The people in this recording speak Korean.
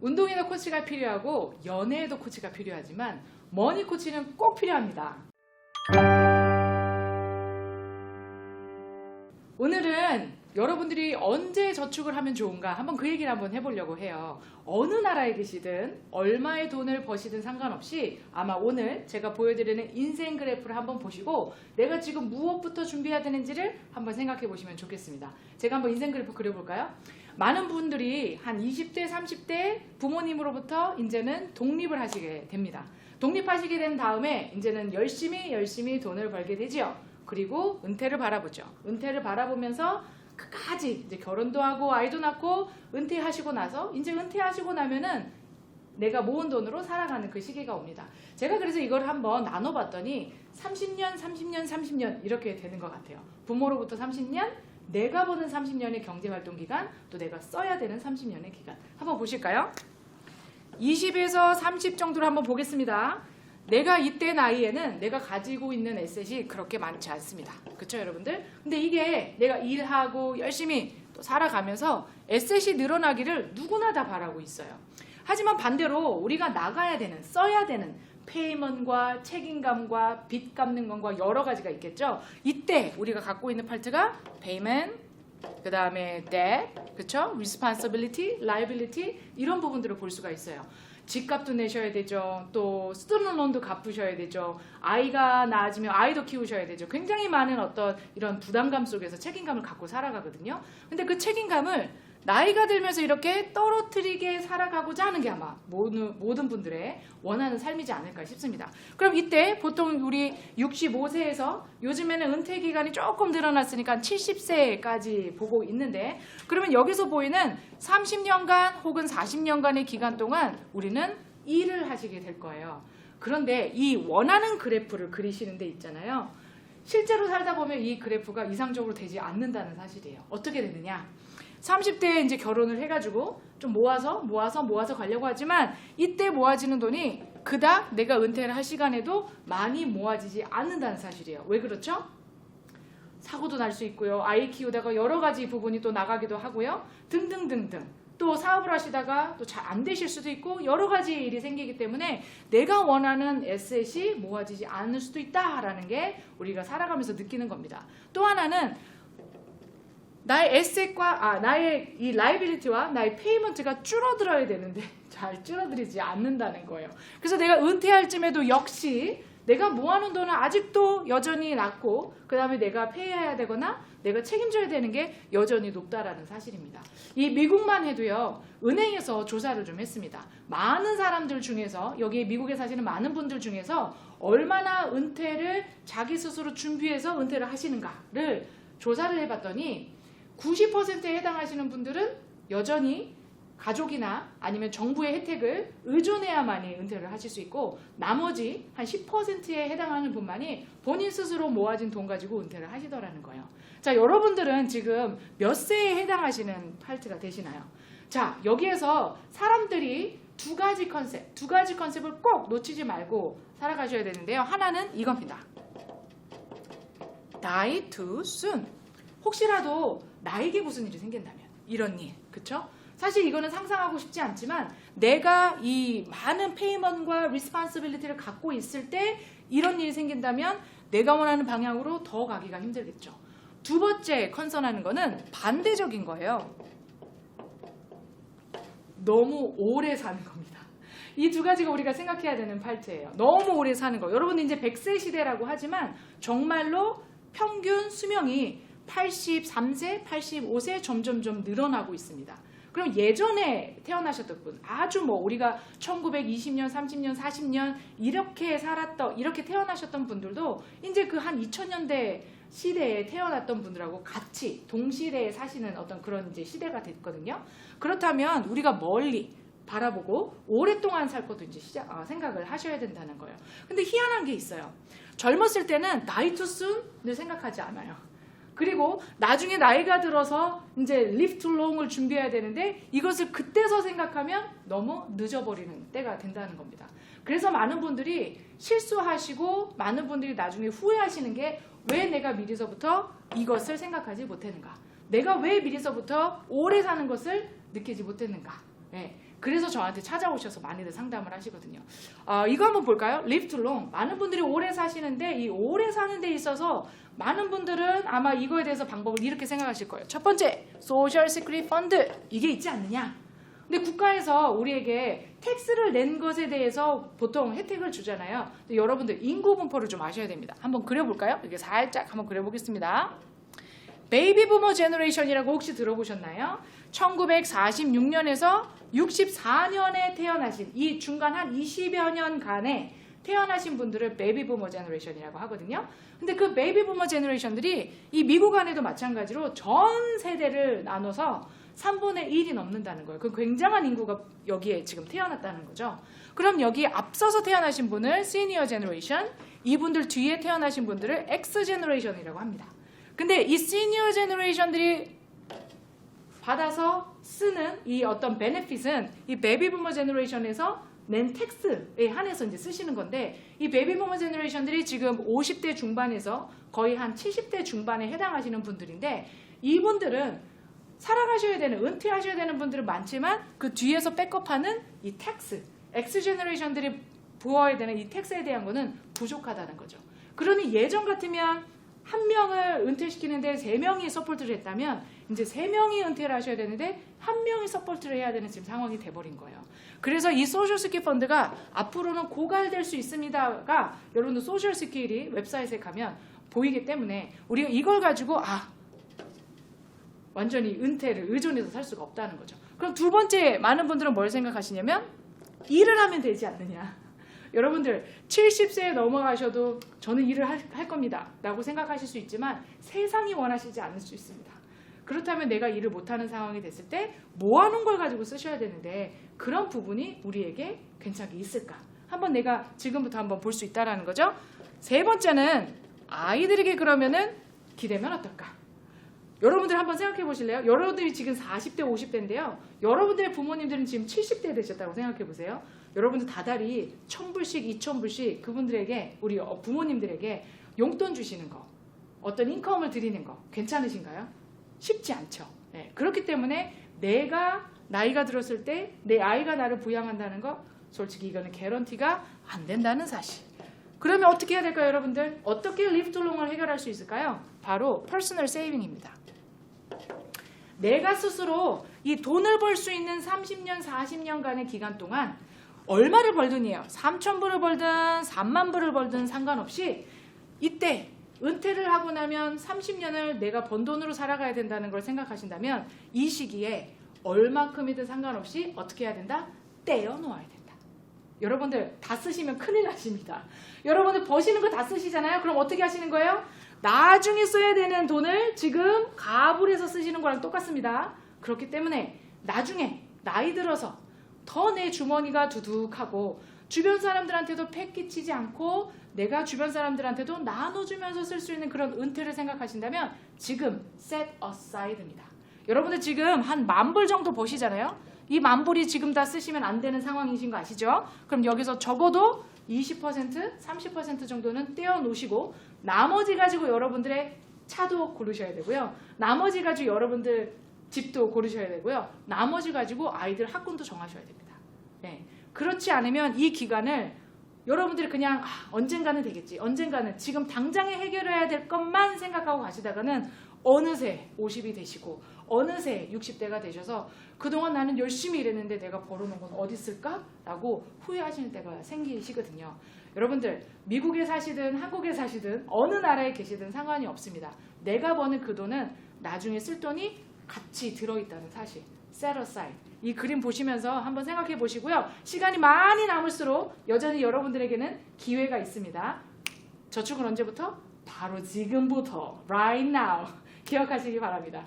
운동에도 코치가 필요하고 연애에도 코치가 필요하지만 머니 코치는 꼭 필요합니다. 오늘은 여러분들이 언제 저축을 하면 좋은가 한번 그 얘기를 한번 해보려고 해요. 어느 나라에 계시든 얼마의 돈을 버시든 상관없이 아마 오늘 제가 보여드리는 인생 그래프를 한번 보시고 내가 지금 무엇부터 준비해야 되는지를 한번 생각해 보시면 좋겠습니다. 제가 한번 인생 그래프 그려볼까요? 많은 분들이 한 20대 30대 부모님으로부터 이제는 독립을 하시게 됩니다. 독립하시게 된 다음에 이제는 열심히 돈을 벌게 되지요. 그리고 은퇴를 바라보죠. 은퇴를 바라보면서 끝까지 이제 결혼도 하고 아이도 낳고 은퇴하시고 나서 이제 은퇴하시고 나면은 내가 모은 돈으로 살아가는 그 시기가 옵니다. 제가 그래서 이걸 한번 나눠봤더니 30년 이렇게 되는 것 같아요. 부모로부터 30년, 내가 버는 30년의 경제활동 기간, 또 내가 써야 되는 30년의 기간. 한번 보실까요? 20에서 30 정도로 한번 보겠습니다. 내가 이때 나이에는 내가 가지고 있는 에셋이 그렇게 많지 않습니다. 그렇죠, 여러분들? 근데 이게 내가 일하고 열심히 또 살아가면서 에셋이 늘어나기를 누구나 다 바라고 있어요. 하지만 반대로 우리가 나가야 되는, 써야 되는 페이먼트과 책임감과 빚 갚는 것과 여러 가지가 있겠죠. 이때 우리가 갖고 있는 파트가 payment, 그 다음에 debt, 그렇죠? responsibility, liability 이런 부분들을 볼 수가 있어요. 집값도 내셔야 되죠. 또 스튜던트 론도 갚으셔야 되죠. 아이가 낳아지면 아이도 키우셔야 되죠. 굉장히 많은 어떤 이런 부담감 속에서 책임감을 갖고 살아가거든요. 근데 그 책임감을 나이가 들면서 이렇게 떨어뜨리게 살아가고자 하는 게 아마 모든 분들의 원하는 삶이지 않을까 싶습니다. 그럼 이때 보통 우리 65세에서 요즘에는 은퇴 기간이 조금 늘어났으니까 70세까지 보고 있는데 그러면 여기서 보이는 30년간 혹은 40년간의 기간 동안 우리는 일을 하시게 될 거예요. 그런데 이 원하는 그래프를 그리시는 데 있잖아요. 실제로 살다 보면 이 그래프가 이상적으로 되지 않는다는 사실이에요. 어떻게 되느냐? 30대에 이제 결혼을 해가지고 좀 모아서 가려고 하지만 이때 모아지는 돈이 그닥 내가 은퇴를 할 시간에도 많이 모아지지 않는다는 사실이에요. 왜 그렇죠? 사고도 날 수 있고요. 아이 키우다가 여러 가지 부분이 또 나가기도 하고요. 등등등등. 또 사업을 하시다가 또 잘 안 되실 수도 있고 여러 가지 일이 생기기 때문에 내가 원하는 에셋이 모아지지 않을 수도 있다라는 게 우리가 살아가면서 느끼는 겁니다. 또 하나는 나의 에셋과 나의 이 라이빌리티와 나의 페이먼트가 줄어들어야 되는데 잘 줄어들이지 않는다는 거예요. 그래서 내가 은퇴할 쯤에도 역시 내가 모아놓은 돈은 아직도 여전히 낮고 그 다음에 내가 페이해야 되거나 내가 책임져야 되는 게 여전히 높다라는 사실입니다. 이 미국만 해도요. 은행에서 조사를 좀 했습니다. 많은 사람들 중에서 여기 미국에 사시는 많은 분들 중에서 얼마나 은퇴를 자기 스스로 준비해서 은퇴를 하시는가를 조사를 해봤더니 90%에 해당하시는 분들은 여전히 가족이나 아니면 정부의 혜택을 의존해야만이 은퇴를 하실 수 있고 나머지 한 10%에 해당하는 분만이 본인 스스로 모아진 돈 가지고 은퇴를 하시더라는 거예요. 자, 여러분들은 지금 몇 세에 해당하시는 파트가 되시나요? 자, 여기에서 사람들이 두 가지 컨셉을 꼭 놓치지 말고 살아가셔야 되는데요. 하나는 이겁니다. Die too soon. 혹시라도 나에게 무슨 일이 생긴다면 이런 일, 그쵸? 사실 이거는 상상하고 싶지 않지만 내가 이 많은 페이먼트과 리스폰시빌리티를 갖고 있을 때 이런 일이 생긴다면 내가 원하는 방향으로 더 가기가 힘들겠죠. 두 번째 컨선하는 거는 반대적인 거예요. 너무 오래 사는 겁니다. 이 두 가지가 우리가 생각해야 되는 파트예요. 너무 오래 사는 거. 여러분 이제 100세 시대라고 하지만 정말로 평균 수명이 83세, 85세 점점점 늘어나고 있습니다. 그럼 예전에 태어나셨던 분, 아주 우리가 1920년, 30년, 40년 이렇게 이렇게 태어나셨던 분들도 이제 그 한 2000년대 시대에 태어났던 분들하고 같이 동시대에 사시는 어떤 그런 이제 시대가 됐거든요. 그렇다면 우리가 멀리 바라보고 오랫동안 살 것도 이제 생각을 하셔야 된다는 거예요. 근데 희한한 게 있어요. 젊었을 때는 die too soon을 생각하지 않아요. 그리고 나중에 나이가 들어서 이제 live too long을 준비해야 되는데 이것을 그때서 생각하면 너무 늦어버리는 때가 된다는 겁니다. 그래서 많은 분들이 실수하시고 많은 분들이 나중에 후회하시는 게 왜 내가 미리서부터 이것을 생각하지 못했는가? 내가 왜 미리서부터 오래 사는 것을 느끼지 못했는가? 네. 그래서 저한테 찾아오셔서 많이들 상담을 하시거든요. 이거 한번 볼까요? Live to long. 많은 분들이 오래 사시는데 이 오래 사는 데 있어서 많은 분들은 아마 이거에 대해서 방법을 이렇게 생각하실 거예요. 첫 번째, 소셜 시큐리티 펀드. 이게 있지 않느냐? 근데 국가에서 우리에게 텍스를 낸 것에 대해서 보통 혜택을 주잖아요. 근데 여러분들 인구 분포를 좀 아셔야 됩니다. 한번 그려볼까요? 이게 살짝 한번 그려보겠습니다. 베이비 부머 제너레이션이라고 혹시 들어보셨나요? 1946년에서 64년에 태어나신 이 중간 한 20여 년간에 태어나신 분들을 베이비 부머 제너레이션이라고 하거든요. 근데 그 베이비 부머 제너레이션들이 이 미국 안에도 마찬가지로 전 세대를 나눠서 3분의 1이 넘는다는 거예요. 그 굉장한 인구가 여기에 지금 태어났다는 거죠. 그럼 여기 앞서서 태어나신 분을 시니어 제너레이션, 이분들 뒤에 태어나신 분들을 엑스 제너레이션이라고 합니다. 근데 이 시니어 제너레이션들이 받아서 쓰는 이 어떤 베네핏은 이 베이비 부머 제너레이션에서 낸 텍스에 한해서 이제 쓰시는 건데, 이 베이비 부머 제너레이션들이 지금 50대 중반에서 거의 한 70대 중반에 해당하시는 분들인데, 이분들은 살아가셔야 되는, 은퇴하셔야 되는 분들은 많지만 그 뒤에서 백업하는 이 텍스, 엑스 제너레이션들이 부어야 되는 이 텍스에 대한 거는 부족하다는 거죠. 그러니 예전 같으면 한 명을 은퇴시키는데 3명이 서포트를 했다면 이제 3명이 은퇴를 하셔야 되는데 1명이 서포트를 해야 되는 지금 상황이 돼버린 거예요. 그래서 이 소셜 시큐리티 펀드가 앞으로는 고갈될 수 있습니다가 여러분들 소셜 시큐리티 웹사이트에 가면 보이기 때문에 우리가 이걸 가지고 완전히 은퇴를 의존해서 살 수가 없다는 거죠. 그럼 두 번째, 많은 분들은 뭘 생각하시냐면 일을 하면 되지 않느냐. 여러분들 70세에 넘어가셔도 저는 일을 할 겁니다 라고 생각하실 수 있지만 세상이 원하시지 않을 수 있습니다. 그렇다면 내가 일을 못하는 상황이 됐을 때 모아놓은 걸 가지고 쓰셔야 되는데 그런 부분이 우리에게 괜찮게 있을까? 한번 내가 지금부터 한번 볼 수 있다는 거죠. 세 번째는 아이들에게 그러면은 기대면 어떨까? 여러분들 한번 생각해 보실래요? 여러분들이 지금 40대, 50대인데요. 여러분들의 부모님들은 지금 70대 되셨다고 생각해 보세요. 여러분들 다달이 1,000불씩, 2,000불씩 그분들에게, 우리 부모님들에게 용돈 주시는 거, 어떤 인컴을 드리는 거 괜찮으신가요? 쉽지 않죠. 네, 그렇기 때문에 내가 나이가 들었을 때 내 아이가 나를 부양한다는 거 솔직히 이거는 개런티가 안 된다는 사실. 그러면 어떻게 해야 될까요, 여러분들? 어떻게 리브 투 롱을 해결할 수 있을까요? 바로 퍼스널 세이빙입니다. 내가 스스로 이 돈을 벌 수 있는 30년, 40년간의 기간 동안 얼마를 벌든이에요. 3,000불을 벌든 30,000불을 벌든 상관없이 이때 은퇴를 하고 나면 30년을 내가 번 돈으로 살아가야 된다는 걸 생각하신다면 이 시기에 얼마큼이든 상관없이 어떻게 해야 된다? 떼어 놓아야 된다. 여러분들 다 쓰시면 큰일 나십니다. 여러분들 버시는 거 다 쓰시잖아요. 그럼 어떻게 하시는 거예요? 나중에 써야 되는 돈을 지금 가불해서 쓰시는 거랑 똑같습니다. 그렇기 때문에 나중에 나이 들어서 더 내 주머니가 두둑하고 주변 사람들한테도 폐 끼치지 않고 내가 주변 사람들한테도 나눠주면서 쓸 수 있는 그런 은퇴를 생각하신다면 지금 set aside입니다. 여러분들 지금 한 10,000불 정도 버시잖아요. 이 10,000불이 지금 다 쓰시면 안 되는 상황이신 거 아시죠? 그럼 여기서 적어도 20%, 30% 정도는 떼어 놓으시고 나머지 가지고 여러분들의 차도 고르셔야 되고요. 나머지 가지고 여러분들 집도 고르셔야 되고요. 나머지 가지고 아이들 학군도 정하셔야 됩니다. 네. 그렇지 않으면 이 기간을 여러분들이 그냥 언젠가는 되겠지. 언젠가는 지금 당장에 해결해야 될 것만 생각하고 가시다가는 어느새 50이 되시고 어느새 60대가 되셔서 그동안 나는 열심히 일했는데 내가 벌어놓은 건 어디 있을까? 라고 후회하시는 때가 생기시거든요. 여러분들 미국에 사시든 한국에 사시든 어느 나라에 계시든 상관이 없습니다. 내가 버는 그 돈은 나중에 쓸 돈이 같이 들어있다는 사실. set aside. 이 그림 보시면서 한번 생각해 보시고요. 시간이 많이 남을수록 여전히 여러분들에게는 기회가 있습니다. 저축은 언제부터? 바로 지금부터. Right now. 기억하시기 바랍니다.